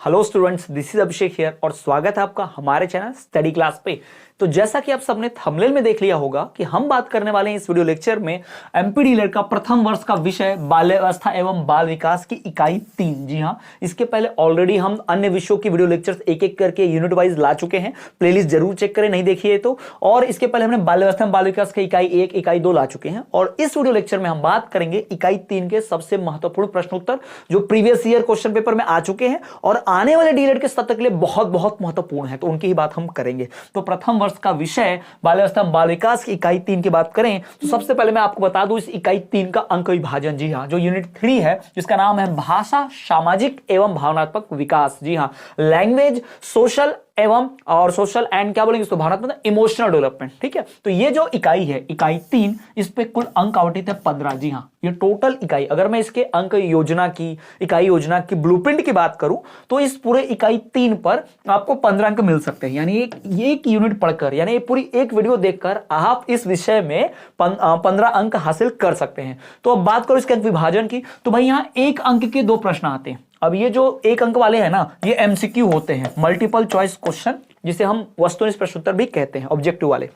Hello students, this is Abhishek here और स्वागत है आपका हमारे चैनल स्टडी क्लास पे। तो जैसा कि आप सबने थंबनेल में देख लिया होगा कि हम बात करने वाले हैं इस वीडियो लेक्चर में एमपीडीएलएड का प्रथम वर्ष का विषय बाल्यावस्था एवं बाल विकास की इकाई 3। जी हाँ, इसके पहले ऑलरेडी हम अन्य विषयों की वीडियो लेक्चर्स एक एक करके यूनिट वाइज ला चुके हैं। प्लेलिस्ट जरूर चेक करें, नहीं देखिए तो। और इसके पहले हमने बाल्यावस्था एवं बाल विकास की इकाई 1, इकाई 2 ला चुके हैं और इस वीडियो लेक्चर में हम बात करेंगे इकाई 3 के सबसे महत्वपूर्ण प्रश्नोत्तर जो प्रीवियस ईयर क्वेश्चन पेपर में आ चुके हैं और आने वाले डीएलएड के सत्र के लिए बहुत बहुत महत्वपूर्ण है, तो उनकी ही बात हम करेंगे। तो प्रथम वर्ष का विषय बाल्यावस्था बाल विकास की इकाई 3 की बात करें तो सबसे पहले मैं आपको बता दूं इस इकाई 3 का अंक विभाजन। जी हाँ, जो यूनिट 3 है जिसका नाम है भाषा, सामाजिक एवं भावनात्मक विकास। जी हाँ, लैंग्वेज, सोशल एवं और सोशल एंड क्या बोलेंगे इसको, भावनात्मक इमोशनल डेवलपमेंट। ठीक है, तो ये जो इकाई है इकाई 3, इस पे कुल अंक आवंटित है 15। जी हाँ, ये टोटल इकाई, अगर मैं इसके अंक योजना की, इकाई योजना की ब्लूप्रिंट की बात करूं तो इस पूरे इकाई 3 पर आपको 15 अंक मिल सकते हैं। यानी एक यूनिट पढ़कर, यानी पूरी एक वीडियो देखकर आप इस विषय में 15 अंक हासिल कर सकते हैं। तो अब बात करो इसके अंक विभाजन की, तो भाई यहाँ एक अंक के 2 प्रश्न आते हैं। अब ये जो एक अंक वाले हैं ना, ये एमसीक्यू होते हैं, मल्टीपल चॉइस क्वेश्चन, जिसे हम वस्तुनिष्ठ प्रश्नोत्तर भी कहते हैं, ऑब्जेक्टिव वाले।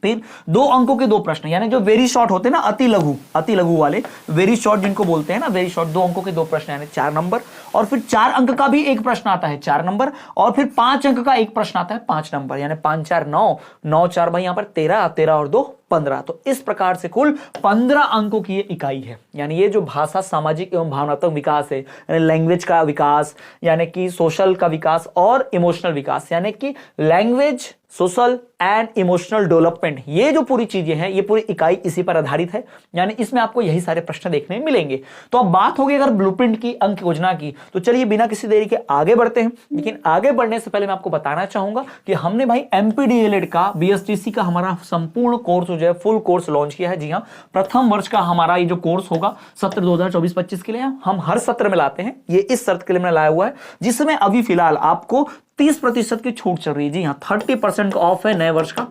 फिर 2 अंकों के 2 प्रश्न, यानी जो वेरी शॉर्ट होते हैं ना, अति लघु वाले, वेरी शॉर्ट जिनको बोलते हैं ना, वेरी शॉर्ट, 2 अंकों के 2 प्रश्न यानी 4 नंबर। और फिर 4 अंक का भी एक प्रश्न आता है 4 नंबर, और फिर 5 अंक का एक प्रश्न आता है 5 नंबर, यानी 5 4 9, 9 4 भाई यहाँ पर 13, 13 और 2 15। तो इस प्रकार से कुल 15 अंकों की ये इकाई है। यानी ये जो भाषा, सामाजिक एवं भावनात्मक विकास है, यानी लैंग्वेज का विकास, यानी कि सोशल का विकास और इमोशनल विकास, यानी कि language, social and emotional development, ये जो पूरी चीजें हैं, ये पूरी इकाई इसी पर आधारित है। यानी इसमें आपको यही सारे प्रश्न देखने मिलेंगे। तो अब बात होगी अगर ब्लूप्रिंट की, अंक योजना की, तो चलिए बिना किसी देरी के आगे बढ़ते हैं। लेकिन आगे बढ़ने से पहले मैं आपको बताना चाहूंगा कि हमने भाई एमपीडीएलएड का, बीएसटीसी का हमारा संपूर्ण कोर्स जो है, फुल कोर्स लॉन्च किया है। जी हाँ, प्रथम वर्ष का हमारा ये जो कोर्स होगा सत्र 2024-25 के लिए, हम हर सत्र में लाते हैं। ये इस सत्र के लिए मैंने लाया हुआ है, जिसमें अभी फिलहाल आपको 30% की छूट चल रही है। जी हाँ, 30% ऑफ है नए वर्ष का,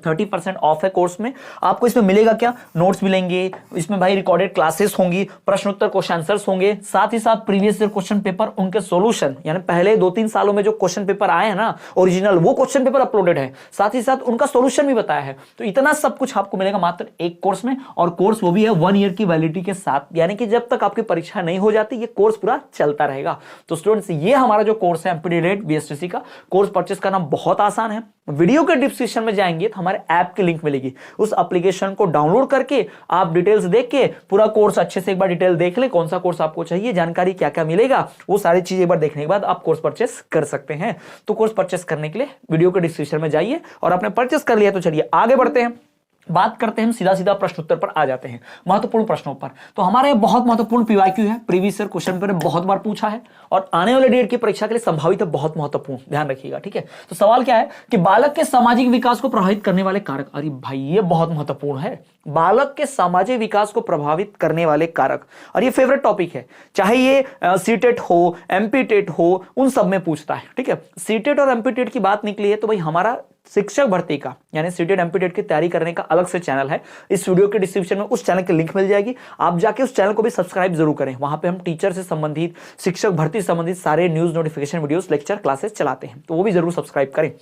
30% ऑफ है कोर्स में। आपको इसमें मिलेगा क्या, नोट्स मिलेंगे, इसमें भाई रिकॉर्डेड क्लासेस होंगी, प्रश्नोत्तर क्वेश्चन आंसर्स होंगे, साथ ही साथ प्रीवियस ईयर क्वेश्चन पेपर, उनके सॉल्यूशन, यानी पहले 2-3 सालों में जो क्वेश्चन पेपर आए हैं ना ओरिजिनल, वो क्वेश्चन पेपर अपलोडेड है, साथ ही साथ उनका सॉल्यूशन भी बताया है। तो इतना सब कुछ आपको मिलेगा मात्र एक कोर्स में, और कोर्स वो भी है 1 ईयर की वैलिडिटी के साथ, यानी कि जब तक आपकी परीक्षा नहीं हो जाती ये कोर्स पूरा चलता रहेगा। तो स्टूडेंट्स, ये हमारा जो कोर्स है एमपीडीएलएड बीएसटीसी का, कोर्स परचेस करना बहुत आसान है। वीडियो के डिस्क्रिप्शन में जाएंगे तो हमारे ऐप की लिंक मिलेगी, उस एप्लीकेशन को डाउनलोड करके आप डिटेल्स देख के पूरा कोर्स अच्छे से एक बार डिटेल देख ले, कौन सा कोर्स आपको चाहिए, जानकारी क्या क्या मिलेगा, वो सारी चीजें एक बार देखने के बाद आप कोर्स परचेस कर सकते हैं। तो कोर्स परचेस करने के लिए वीडियो के डिस्क्रिप्शन में जाइए, और आपने परचेस कर लिया तो चलिए आगे बढ़ते हैं, बात करते हैं। हम सीधा सीधा प्रश्नोत्तर पर आ जाते हैं, महत्वपूर्ण प्रश्नों पर। तो हमारे बहुत महत्वपूर्ण पीवाईक्यू है, प्रीवियस ईयर क्वेश्चन पेपर में बहुत बार पूछा है और आने वाले डेट की परीक्षा के लिए संभावित है, बहुत महत्वपूर्ण, ध्यान रखिएगा। ठीक है, तो सवाल क्या है कि बालक के सामाजिक विकास को प्रभावित करने वाले कारक। अरे भाई, ये बहुत महत्वपूर्ण है, बालक के सामाजिक विकास को प्रभावित करने वाले कारक, और ये फेवरेट टॉपिक है, चाहे ये सीटेट हो, एमपीटेट हो, उन सब में पूछता है। ठीक है, सीटेट और एमपीटेट की बात निकली है तो भाई हमारा शिक्षक भर्ती का, यानी सीटेट एमपीटेट की तैयारी करने का अलग से चैनल है। इस वीडियो के डिस्क्रिप्शन में उस चैनल की लिंक मिल जाएगी, आप जाके उस चैनल को भी सब्सक्राइब जरूर करें। वहां पे हम टीचर से संबंधित, शिक्षक भर्ती से संबंधित सारे news, notification, videos, lecture, classes चलाते हैं, तो वो भी जरूर सब्सक्राइब करें।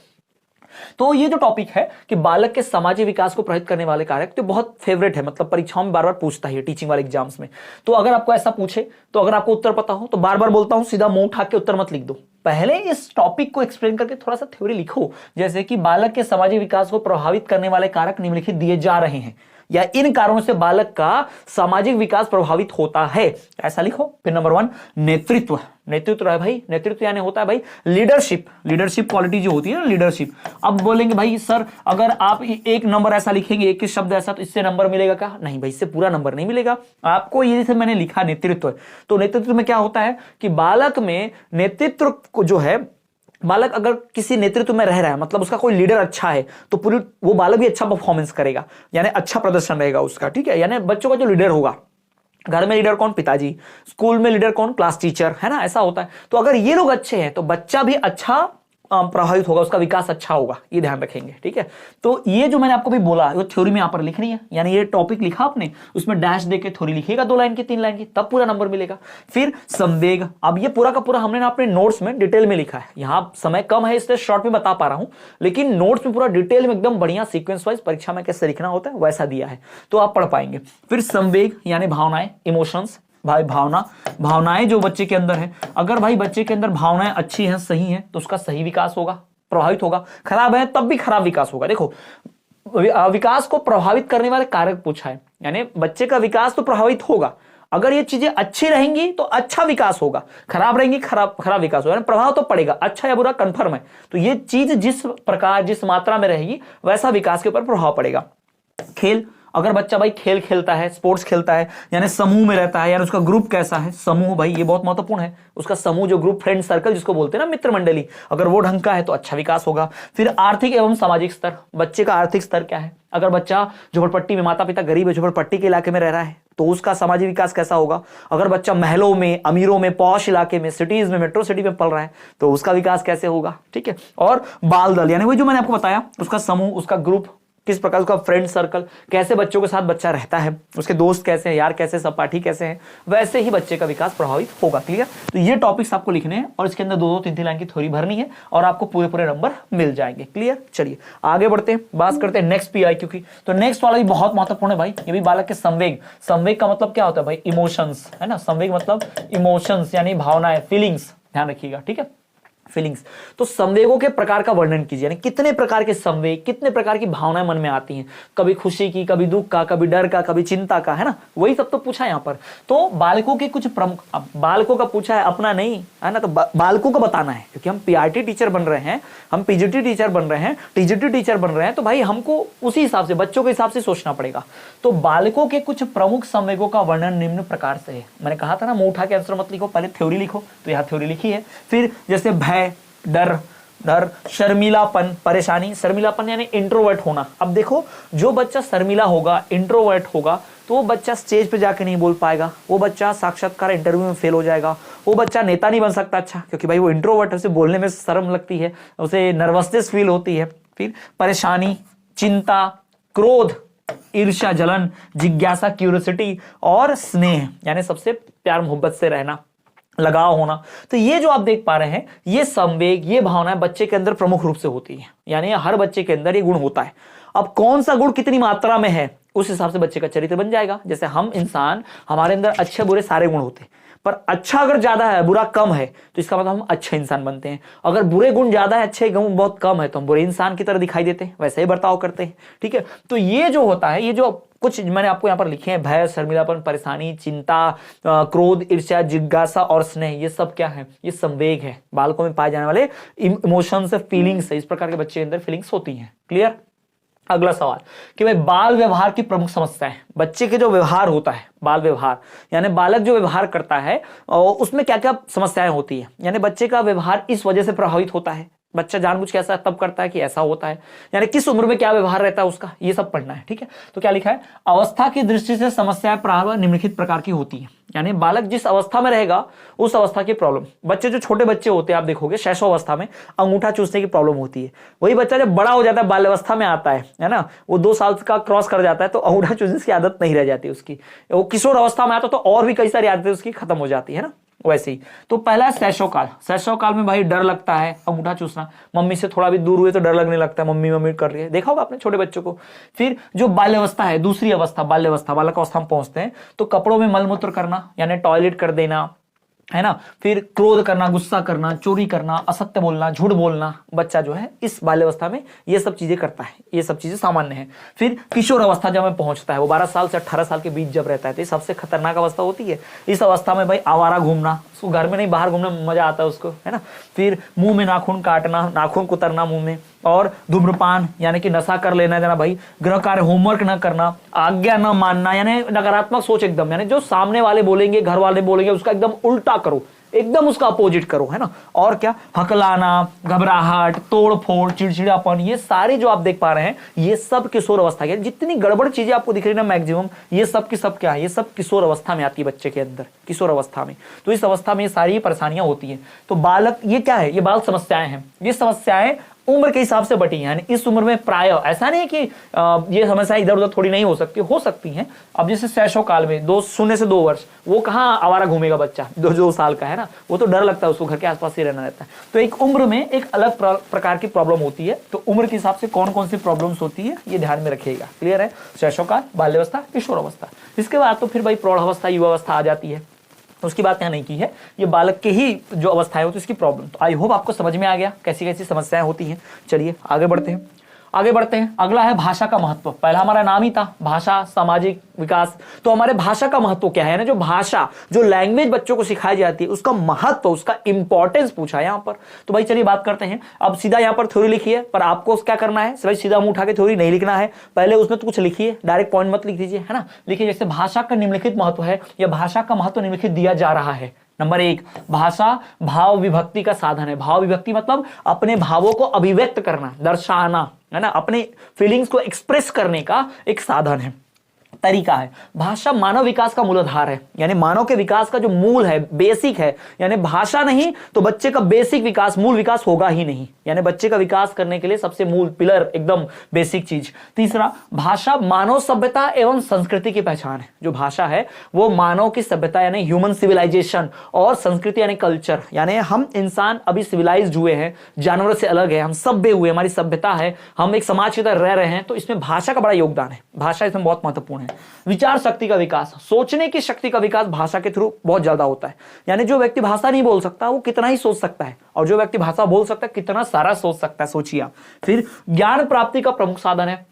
तो ये जो टॉपिक है कि बालक के सामाजिक विकास को प्रभावित करने वाले कारक, तो बहुत फेवरेट है, मतलब परीक्षाओं में बार बार पूछता है टीचिंग वाले एग्जाम्स में। तो अगर आपको ऐसा पूछे, तो अगर आपको उत्तर पता हो तो बार बार बोलता हूं, सीधा मुंह उठा के उत्तर मत लिख दो, पहले इस टॉपिक को एक्सप्लेन करके थोड़ा सा थ्योरी लिखो। जैसे कि बालक के सामाजिक विकास को प्रभावित करने वाले कारक निम्नलिखित दिए जा रहे हैं, या इन कारणों से बालक का सामाजिक विकास प्रभावित होता है, ऐसा लिखो। फिर नंबर 1, नेतृत्व। नेतृत्व है भाई, नेतृत्व यानी होता है भाई लीडरशिप, लीडरशिप क्वालिटी जो होती है ना, लीडरशिप। अब बोलेंगे भाई सर अगर आप एक नंबर ऐसा लिखेंगे, एक शब्द ऐसा, तो इससे नंबर मिलेगा क्या? नहीं भाई, इससे पूरा नंबर नहीं मिलेगा आपको। ये जैसे मैंने लिखा नेतृत्व, तो नेतृत्व में क्या होता है कि बालक में नेतृत्व को जो है, बालक अगर किसी नेतृत्व में रह रहा है, मतलब उसका कोई लीडर अच्छा है, तो पूरी वो बालक भी अच्छा परफॉर्मेंस करेगा, यानी अच्छा प्रदर्शन रहेगा उसका। ठीक है, यानी बच्चों का जो लीडर होगा, घर में लीडर कौन? पिताजी, स्कूल में लीडर कौन? क्लास टीचर, है ना, ऐसा होता है। तो अगर ये लोग अच्छे हैं तो बच्चा भी अच्छा प्रभावित होगा, उसका विकास अच्छा होगा, ये ध्यान रखेंगे। ठीक है, तो ये जो मैंने आपको भी बोला वो थ्योरी में यहाँ पर लिखनी है, यानी ये टॉपिक लिखा आपने, उसमें डैश देके थ्योरी लिखिएगा 2 लाइन की 3 लाइन की, तब पूरा नंबर मिलेगा। फिर संवेग, अब ये पूरा का पूरा हमने ना अपने नोट्स में डिटेल में लिखा है, यहाँ समय कम है इसलिए शॉर्ट में बता पा रहा हूं, लेकिन नोट्स में पूरा डिटेल में एकदम बढ़िया सीक्वेंस वाइज परीक्षा में कैसे लिखना होता है वैसा दिया है, तो आप पढ़ पाएंगे। फिर संवेग यानी भावनाएं, इमोशंस, भाई भावनाएं जो बच्चे के अंदर है, अगर भाई बच्चे के अंदर भावनाएं अच्छी हैं, सही हैं, तो उसका सही विकास होगा, प्रभावित होगा। खराब है तब भी खराब विकास होगा। देखो, विकास को प्रभावित करने वाले कारक पूछा है, यानी बच्चे का विकास तो प्रभावित होगा, अगर ये चीजें अच्छी रहेंगी तो अच्छा विकास होगा, खराब रहेंगी खराब विकास होगा, प्रभाव तो पड़ेगा, अच्छा या बुरा कंफर्म है। तो ये चीज जिस प्रकार जिस मात्रा में रहेगी वैसा विकास के ऊपर प्रभाव पड़ेगा। खेल, अगर बच्चा भाई खेल खेलता है, स्पोर्ट्स खेलता है, यानी समूह में रहता है, यानी उसका ग्रुप कैसा है, समूह, भाई ये बहुत महत्वपूर्ण है, उसका समूह जो ग्रुप, फ्रेंड सर्कल जिसको बोलते हैं ना, मित्र मंडली, अगर वो ढंग का है तो अच्छा विकास होगा। फिर आर्थिक एवं सामाजिक स्तर, बच्चे का आर्थिक स्तर क्या है, अगर बच्चा झोपड़पट्टी में, माता पिता गरीब है, झोपड़पट्टी के इलाके में रह रहा है, तो उसका सामाजिक विकास कैसा होगा। अगर बच्चा महलों में, अमीरों में, पॉश इलाके में, सिटीज में, मेट्रो सिटी में पल रहा है, तो उसका विकास कैसे होगा। ठीक है, और बाल दल, यानी वही जो मैंने आपको बताया, उसका समूह, उसका ग्रुप किस प्रकार, उसका फ्रेंड सर्कल, कैसे बच्चों के साथ बच्चा रहता है, उसके दोस्त कैसे हैं, यार कैसे, सहपाठी कैसे हैं, वैसे ही बच्चे का विकास प्रभावित होगा। क्लियर, तो ये टॉपिक्स आपको लिखने हैं और इसके अंदर 2-2, 3-3 लाइन की थ्योरी भरनी है और आपको पूरे नंबर मिल जाएंगे। क्लियर, चलिए आगे बढ़ते हैं, बात करते हैं नेक्स्ट PIQ की। तो नेक्स्ट वाला भी बहुत महत्वपूर्ण है भाई, ये भी बालक के संवेग। संवेग का मतलब क्या होता है भाई, इमोशंस, है ना, संवेग मतलब इमोशंस यानी भावनाएं, फीलिंग्स, ध्यान रखिएगा। ठीक है, फीलिंग्स, तो संवेगों के प्रकार का वर्णन कीजिए, यानी कितने प्रकार के संवेग, कितने प्रकार की भावनाएं मन में आती हैं, कभी खुशी की, कभी दुख का, कभी डर का, कभी चिंता का, है ना, वही सब तो पूछा है यहाँ पर। तो बालकों के कुछ प्रमुख, बालकों का पूछा है, अपना नहीं है ना, तो बालकों का बताना है, क्योंकि हम PRT टीचर बन रहे हैं, हम PGT टीचर बन रहे हैं, TGT टीचर बन रहे हैं, तो भाई हमको उसी हिसाब से, बच्चों के हिसाब से सोचना पड़ेगा। तो बालकों के कुछ प्रमुख संवेगों का वर्णन निम्न प्रकार से है। मैंने कहा था ना, मुंह उठा के आंसर मत लिखो, पहले थ्योरी लिखो, तो यहाँ थ्योरी लिखी है। फिर जैसे भय, डर, शर्मिलापन, परेशानी, शर्मिलापन यानी इंट्रोवर्ट होना। अब देखो, जो बच्चा शर्मिला होगा, इंट्रोवर्ट होगा, तो वो बच्चा स्टेज पे जाके नहीं बोल पाएगा, वो बच्चा साक्षात्कार इंटरव्यू में फेल हो जाएगा, वो बच्चा नेता नहीं बन सकता अच्छा, क्योंकि भाई वो इंट्रोवर्ट है, उसे बोलने में शर्म लगती है, उसे नर्वसनेस फील होती है। फिर परेशानी, चिंता, क्रोध, ईर्ष्या, जलन, जिज्ञासा, क्यूरियोसिटी और स्नेह, यानी सबसे प्यार मोहब्बत से रहना, लगाव होना। तो ये जो आप देख पा रहे हैं, ये संवेग, ये भावनाएं बच्चे के अंदर प्रमुख रूप से होती है, यानी हर बच्चे के अंदर ये गुण होता है। अब कौन सा गुण कितनी मात्रा में है, उस हिसाब से बच्चे का चरित्र बन जाएगा। जैसे हम इंसान, हमारे अंदर अच्छे बुरे सारे गुण होते हैं, पर अच्छा अगर ज्यादा है, बुरा कम है, तो इसका मतलब हम अच्छे इंसान बनते हैं। अगर बुरे गुण ज्यादा है, अच्छे गुण बहुत कम है, तो हम बुरे इंसान की तरह दिखाई देते हैं, वैसे ही बर्ताव करते हैं। ठीक है, तो ये जो होता है, ये जो कुछ मैंने आपको यहाँ पर लिखे हैं, भय, शर्मिलापन, परेशानी, चिंता, क्रोध, ईर्ष्या, जिज्ञासा और स्नेह, ये सब क्या है, ये संवेग है, बालकों में पाए जाने वाले इमोशंस, फीलिंग्स है। इस प्रकार के बच्चे के अंदर फीलिंग्स होती हैं। क्लियर, अगला सवाल कि भाई बाल व्यवहार की प्रमुख समस्याएं, बच्चे के जो व्यवहार होता है, बाल व्यवहार यानी बालक जो व्यवहार करता है, उसमें क्या क्या समस्याएं होती है, यानी बच्चे का व्यवहार इस वजह से प्रभावित होता है, बच्चा जानबूझ के ऐसा तब करता है कि ऐसा होता है, यानी किस उम्र में क्या व्यवहार रहता है उसका, ये सब पढ़ना है। ठीक है, तो क्या लिखा है, अवस्था की दृष्टि से समस्याएं प्रारंभ निम्नलिखित प्रकार की होती है, यानी बालक जिस अवस्था में रहेगा उस अवस्था की प्रॉब्लम। बच्चे जो छोटे बच्चे होते हैं, आप देखोगे शैशव अवस्था में अंगूठा चूसने की प्रॉब्लम होती है। वही बच्चा जब बड़ा हो जाता है, बाल अवस्था में आता है ना, वो 2 साल का क्रॉस कर जाता है, तो अंगूठा चूसने की आदत नहीं रह जाती उसकी। वो किशोर अवस्था में आता तो और भी कई सारी आदतें उसकी खत्म हो जाती है ना, वैसे ही। तो पहला है शैशवकाल। शैशवकाल में भाई डर लगता है, अंगूठा चूसना, मम्मी से थोड़ा भी दूर हुए तो डर लगने लगता है, मम्मी मम्मी कर रही है, देखा होगा आपने छोटे बच्चों को। फिर जो बाल्यावस्था है, दूसरी अवस्था बाल्यावस्था, बालक अवस्था में पहुंचते हैं, तो कपड़ों में मलमूत्र करना यानी टॉयलेट कर देना, है ना, फिर क्रोध करना, गुस्सा करना, चोरी करना, असत्य बोलना, झूठ बोलना, बच्चा जो है इस बाल्यावस्था में ये सब चीजें करता है, ये सब चीजें सामान्य है। फिर किशोर अवस्था जब में पहुंचता है, वो 12 साल से 18 साल के बीच जब रहता है, तो ये सबसे खतरनाक अवस्था होती है। इस अवस्था में भाई आवारा घूमना, उसको घर में नहीं बाहर घूमने में मजा आता है उसको, है ना। फिर मुंह में नाखून काटना, नाखून कुतरना मुंह में, और धूम्रपान यानी कि नशा कर लेना, जाना भाई, गृह कार्य होमवर्क न करना, आज्ञा न मानना, यानी नकारात्मक सोच एकदम, यानी जो सामने वाले बोलेंगे, घर वाले बोलेंगे, उसका एकदम उल्टा करो, एकदम उसका अपोजिट करो, है ना। और क्या, हकलाना, घबराहट, तोड़फोड़, चिड़चिड़ापन, ये सारे जो आप देख पा रहे हैं ये सब किशोर अवस्था के, जितनी गड़बड़ चीजें आपको दिख रही है ना मैक्सिमम, ये सब की सब क्या है, ये सब किशोर अवस्था में आती है बच्चे के अंदर, किशोर अवस्था में। तो इस अवस्था में ये सारी परेशानियां होती हैं। तो बालक, ये क्या है, ये बाल समस्याएं हैं। ये समस्याएं उम्र के हिसाब से बटी हैं, इस उम्र में प्राय ऐसा नहीं कि ये समस्या इधर उधर थोड़ी नहीं हो सकती हैं। अब जैसे शैशव काल में 0 से 2 वर्ष, वो कहाँ आवारा घूमेगा बच्चा, 2 साल का है ना, वो तो डर लगता है उसको, घर के आसपास ही रहना रहता है। तो एक उम्र में एक अलग प्रकार की प्रॉब्लम होती है। तो उम्र के हिसाब से कौन कौन सी प्रॉब्लम्स होती है ये ध्यान में रखिएगा। क्लियर है, शैशव काल, बाल्यावस्था, किशोर अवस्था। इसके बाद तो फिर भाई प्रौढ़ावस्था, युवावस्था आ जाती है, उसकी बात यहाँ नहीं की है, ये बालक के ही जो अवस्थाएं होती है उसकी प्रॉब्लम। तो आई होप आपको समझ में आ गया कैसी कैसी समस्याएं होती हैं। चलिए आगे बढ़ते हैं, अगला है भाषा का महत्व। पहला हमारा नाम ही था भाषा, सामाजिक विकास। तो हमारे भाषा का महत्व क्या है ना, जो भाषा, जो लैंग्वेज बच्चों को सिखाई जाती है उसका महत्व, उसका इंपॉर्टेंस पूछा है यहाँ पर। तो भाई चलिए बात करते हैं। अब सीधा यहाँ पर थ्योरी लिखी है, पर आपको क्या करना है, भाई सीधा मुंह उठा के थ्योरी नहीं लिखना है, पहले उसमें तो कुछ लिखिए, डायरेक्ट पॉइंट मत लिख दीजिए, है ना। लिखिए जैसे भाषा का निम्नलिखित महत्व है, या भाषा का महत्व निम्नलिखित दिया जा रहा है। नंबर 1, भाषा भाव विभक्ति का साधन है। भाव विभक्ति मतलब अपने भावों को अभिव्यक्त करना, दर्शाना, है ना, अपने फीलिंग्स को एक्सप्रेस करने का एक साधन है, तरीका है। भाषा मानव विकास का मूलाधार है, यानी मानव के विकास का जो मूल है, बेसिक है। यानी भाषा नहीं तो बच्चे का बेसिक विकास, मूल विकास होगा ही नहीं। यानी बच्चे का विकास करने के लिए सबसे मूल पिलर, एकदम बेसिक चीज। तीसरा, भाषा मानव सभ्यता एवं संस्कृति की पहचान है। जो भाषा है वो मानव की सभ्यता यानी ह्यूमन सिविलाइजेशन, और संस्कृति यानी कल्चर, यानी हम इंसान अभी सिविलाइज्ड हुए हैं, जानवरों से अलग है, हम सभ्य हुए, हमारी सभ्यता है, हम एक समाज की तरह रह रहे हैं। तो इसमें भाषा का बड़ा योगदान है, भाषा इसमें बहुत महत्वपूर्ण है। विचार शक्ति का विकास, सोचने की शक्ति का विकास भाषा के थ्रू बहुत ज्यादा होता है। यानी जो व्यक्ति भाषा नहीं बोल सकता वो कितना ही सोच सकता है, और जो व्यक्ति भाषा बोल सकता है कितना सारा सोच सकता है, सोचिए आप। फिर ज्ञान प्राप्ति का प्रमुख साधन है।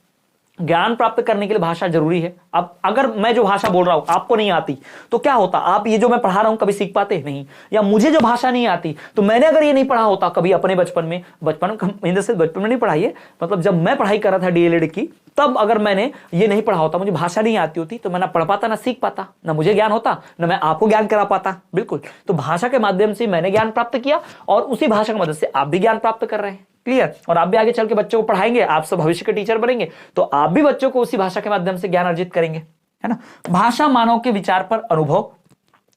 ज्ञान प्राप्त करने के लिए भाषा जरूरी है। अब अगर मैं जो भाषा बोल रहा हूं आपको नहीं आती तो क्या होता, आप ये जो मैं पढ़ा रहा हूं कभी सीख पाते नहीं, या मुझे जो भाषा नहीं आती तो मैंने अगर ये नहीं पढ़ा होता कभी अपने बचपन में नहीं पढ़ाई है, मतलब जब मैं पढ़ाई कर रहा था डीएलएड की, तब अगर मैंने ये नहीं पढ़ा होता, मुझे भाषा नहीं आती होती, तो मैं ना पढ़ पाता, ना सीख पाता, ना मुझे ज्ञान होता, ना मैं आपको ज्ञान करा पाता। बिल्कुल, तो भाषा के माध्यम से मैंने ज्ञान प्राप्त किया, और उसी भाषा की मदद से आप भी ज्ञान प्राप्त कर रहे हैं। क्लियर, और आप भी आगे चल के बच्चों को पढ़ाएंगे, आप सब भविष्य के टीचर बनेंगे, तो आप भी बच्चों को उसी भाषा के माध्यम से ज्ञान अर्जित करेंगे, है ना। भाषा मानव के विचार पर अनुभव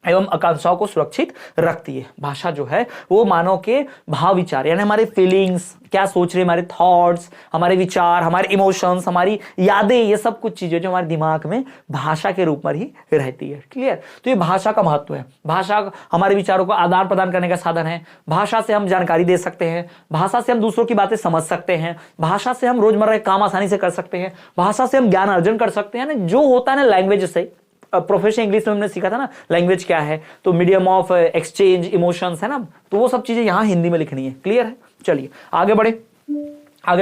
एवं आकांक्षाओं को सुरक्षित रखती है। भाषा जो है वो मानव के भाव विचार, यानी हमारे फीलिंग्स, क्या सोच रहे, हमारे थॉट्स, हमारे विचार, हमारे इमोशंस, हमारी यादें, ये सब कुछ चीजें जो हमारे दिमाग में भाषा के रूप में ही रहती है। क्लियर, तो ये भाषा का महत्व है। भाषा हमारे विचारों को आदान प्रदान करने का साधन है। भाषा से हम जानकारी दे सकते हैं, भाषा से हम दूसरों की बातें समझ सकते हैं, भाषा से हम रोजमर्रा के काम आसानी से कर सकते हैं, भाषा से हम ज्ञान अर्जन कर सकते हैं। जो होता है ना लैंग्वेज से, प्रोफेशनल इंग्लिश में हमने सीखा था ना लैंग्वेज क्या है, तो मीडियम ऑफ एक्सचेंज इमोशंस, है ना, तो वो सब चीजें यहां हिंदी में लिखनी है। क्लियर है, चलिए आगे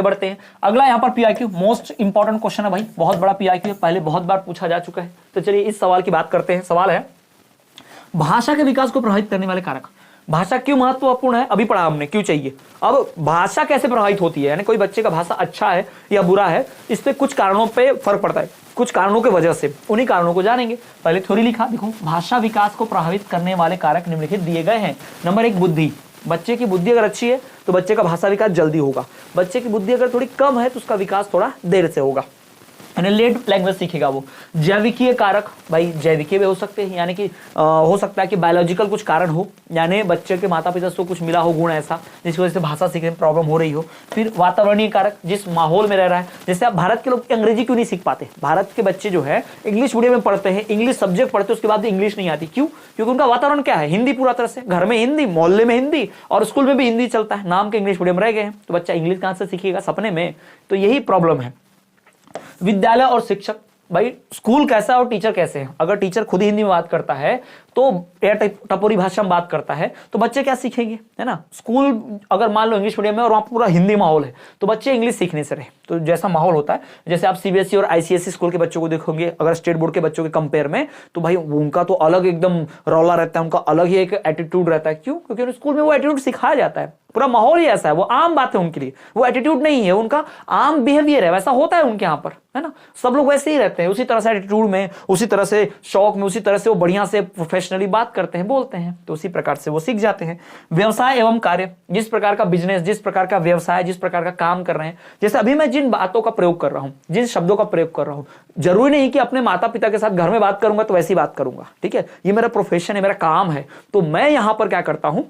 बढ़ते हैं। अगला यहां पर पीआईक्यू, मोस्ट इंपॉर्टेंट क्वेश्चन है भाई, बहुत बड़ा पीआईक्यू है, पहले बहुत बार पूछा जा चुका है। तो चलिए इस सवाल की बात करते हैं। सवाल है, भाषा के विकास को प्रभावित करने वाले कारक। भाषा क्यों महत्वपूर्ण है, अभी पढ़ा हमने, क्यों चाहिए। अब भाषा कैसे प्रभावित होती है, यानी कोई बच्चे का भाषा अच्छा है या बुरा है, इस पे कुछ कारणों पे फर्क पड़ता है, कुछ कारणों की वजह से, उन्हीं कारणों को जानेंगे। पहले थ्योरी लिखा, देखो भाषा विकास को प्रभावित करने वाले कारक निम्नलिखित दिए गए हैं। नंबर 1, बुद्धि। बच्चे की बुद्धि अगर अच्छी है तो बच्चे का भाषा विकास जल्दी होगा। बच्चे की बुद्धि अगर थोड़ी कम है तो उसका विकास थोड़ा देर से होगा, यानी लेट लैंग्वेज सीखेगा वो। जैविकीय कारक, भाई जैविकीय भी हो सकते हैं, यानी कि हो सकता है कि बायोलॉजिकल कुछ कारण हो, यानी बच्चे के माता पिता से कुछ मिला हो गुण ऐसा जिसकी वजह से भाषा सीखने में प्रॉब्लम हो रही हो। फिर वातावरणीय कारक, जिस माहौल में रह रहा है, जैसे आप भारत के लोग अंग्रेजी क्यों नहीं सीख पाते, भारत के बच्चे जो है इंग्लिश मीडियम में पढ़ते हैं, इंग्लिश सब्जेक्ट पढ़ते हैं, उसके बाद भी इंग्लिश नहीं आती, क्यों, क्योंकि उनका वातावरण क्या है, हिंदी पूरा तरह से, घर में हिंदी, मोहल्ले में हिंदी, और स्कूल में भी हिंदी चलता है, नाम के इंग्लिश मीडियम रह गए हैं, तो बच्चा इंग्लिश कहां से सीखेगा सपने में। तो यही प्रॉब्लम है। विद्यालय और शिक्षक, भाई स्कूल कैसा और टीचर कैसे हैं। अगर टीचर खुद ही हिंदी में बात करता है तो या टपोरी भाषा में बात करता है तो बच्चे क्या सीखेंगे, है ना। स्कूल अगर मान लो इंग्लिश मीडियम में और वहां पूरा हिंदी माहौल है तो बच्चे इंग्लिश सीखने से रहे। तो जैसा माहौल होता है, जैसे आप सीबीएसई और आईसीएसई स्कूल के बच्चों को देखोगे अगर स्टेट बोर्ड के बच्चों के कंपेयर में, तो भाई उनका तो अलग एकदम रौला रहता है, उनका अलग ही एक एटीट्यूड रहता है। क्यों, क्योंकि स्कूल में वो एटीट्यूड सिखाया जाता है, पूरा माहौल ही ऐसा है, वो आम बात है उनके लिए, वो एटीट्यूड नहीं है, उनका आम बिहेवियर है, वैसा होता है उनके यहाँ पर, है ना। सब लोग वैसे ही रहते हैं, उसी तरह से एटीट्यूड में, उसी तरह से शौक में, उसी तरह से वो बढ़िया से प्रोफेशनली बात करते हैं, बोलते हैं, तो उसी प्रकार से वो सीख जाते हैं। व्यवसाय एवं कार्य, जिस प्रकार का बिजनेस, जिस प्रकार का व्यवसाय, जिस प्रकार का काम कर रहे हैं, जैसे अभी मैं जिन बातों का प्रयोग कर रहा हूं, जिन शब्दों का प्रयोग कर रहा हूं, जरूरी नहीं कि अपने माता पिता के साथ घर में बात करूंगा तो वैसी बात करूंगा, ठीक है, ये मेरा प्रोफेशन है, मेरा काम है, तो मैं यहां पर क्या करता हूं,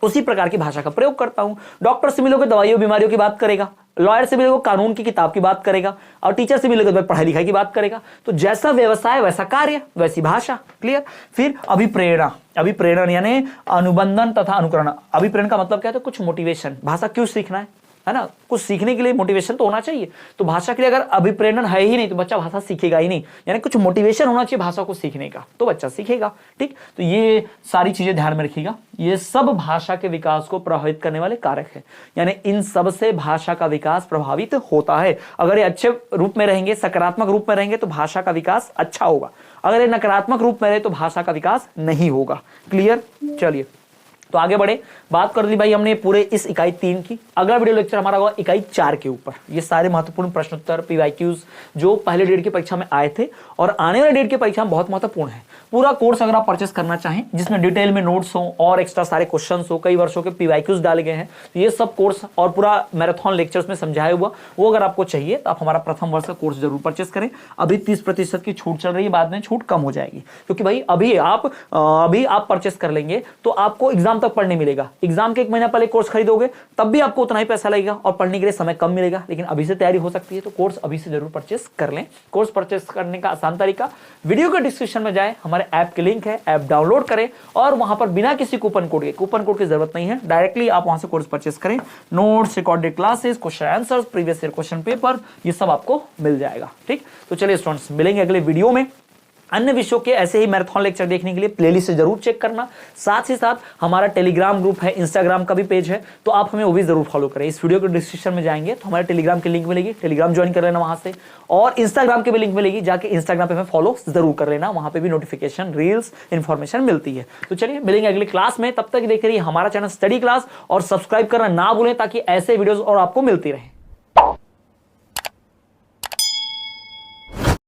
उसी प्रकार की भाषा का प्रयोग करता हूं। डॉक्टर से मिलोगे दवाइयों बीमारियों की बात करेगा, लॉयर से मिलोगे कानून की किताब की बात करेगा, और टीचर से मिलोगे तो पढ़ाई लिखाई की बात करेगा। तो जैसा व्यवसाय वैसा कार्य वैसी भाषा, क्लियर। फिर अभिप्रेरणा, अभिप्रेरण यानी अनुबंधन तथा अनुकरण। अभिप्रेरण का मतलब क्या है, तो कुछ मोटिवेशन, भाषा क्यों सीखना है ना, कुछ सीखने के लिए मोटिवेशन तो होना चाहिए। तो भाषा के लिए अगर अभिप्रेरण है ही नहीं तो बच्चा भाषा सीखेगा ही नहीं, यानी कुछ मोटिवेशन होना चाहिए भाषा को सीखने का, तो बच्चा सीखेगा, ठीक। तो ये सारी चीजें ध्यान में रखिएगा, ये सब भाषा के विकास को प्रभावित करने वाले कारक है, यानी इन सब से भाषा का विकास प्रभावित होता है। अगर ये अच्छे रूप में रहेंगे, सकारात्मक रूप में रहेंगे तो भाषा का विकास अच्छा होगा, अगर ये नकारात्मक रूप में रहे तो भाषा का विकास नहीं होगा, क्लियर। चलिए तो आगे बढ़े, बात कर ली भाई हमने पूरे इस इकाई 3 की। अगला वीडियो लेक्चर हमारा होगा इकाई 4 के ऊपर। ये सारे महत्वपूर्ण प्रश्नोत्तर पीवाईक्यूज जो पहले डेट की परीक्षा में आए थे और आने वाले डेट की परीक्षा में बहुत महत्वपूर्ण है। पूरा कोर्स अगर आप परचेस करना चाहें, जिसमें डिटेल में नोट्स हो और एक्स्ट्रा सारे क्वेश्चन हो, कई वर्षों के पीवाईक्यूज डाले गए हैं, तो ये सब कोर्स और पूरा मैराथन लेक्चर्स में समझाया हुआ, वो अगर आपको चाहिए तो आप हमारा प्रथम वर्ष का कोर्स जरूर परचेस करें। अभी 30% की छूट चल रही है, बाद में छूट कम हो जाएगी, क्योंकि भाई अभी आप परचेस कर लेंगे तो आपको एग्जाम तक पढ़ने मिलेगा। एग्जाम के 1 महीना पहले कोर्स खरीदोगे तब भी आपको उतना ही पैसा लगेगा और पढ़ने के लिए समय कम मिलेगा, लेकिन अभी से तैयारी हो सकती है, तो कोर्स अभी से जरूर परचेस कर लें। कोर्स परचेस करने का आसान तरीका, वीडियो के डिस्क्रिप्शन में जाए, हमारे ऐप के लिंक है, ऐप डाउनलोड करें और वहां पर बिना किसी कूपन कोड की जरूरत नहीं है, डायरेक्टली आप वहां से कोर्स परचेस करें। Notes, recorded classes, question answers, previous year question paper, ये सब आपको मिल जाएगा, ठीक। तो चलिए स्टूडेंट्स, मिलेंगे अगले वीडियो में। अन्य विषयों के ऐसे ही मैराथन लेक्चर देखने के लिए प्लेलिस्ट जरूर चेक करना। साथ ही साथ हमारा टेलीग्राम ग्रुप है, इंस्टाग्राम का भी पेज है, तो आप हमें वो भी जरूर फॉलो करें। इस वीडियो के डिस्क्रिप्शन में जाएंगे तो हमारे टेलीग्राम की लिंक मिलेगी, टेलीग्राम ज्वाइन कर लेना वहां से, और इंस्टाग्राम की भी लिंक मिलेगी, जाके इंस्टाग्राम पे हमें फॉलो जरूर कर लेना, वहां पे भी नोटिफिकेशन, रील्स, इंफॉर्मेशन मिलती है। तो चलिए मिलेंगे अगली क्लास में, तब तक देख रहिए हमारा चैनल स्टडी क्लास और सब्सक्राइब करना ना भूलें ताकि ऐसे वीडियोस और आपको मिलती रहे।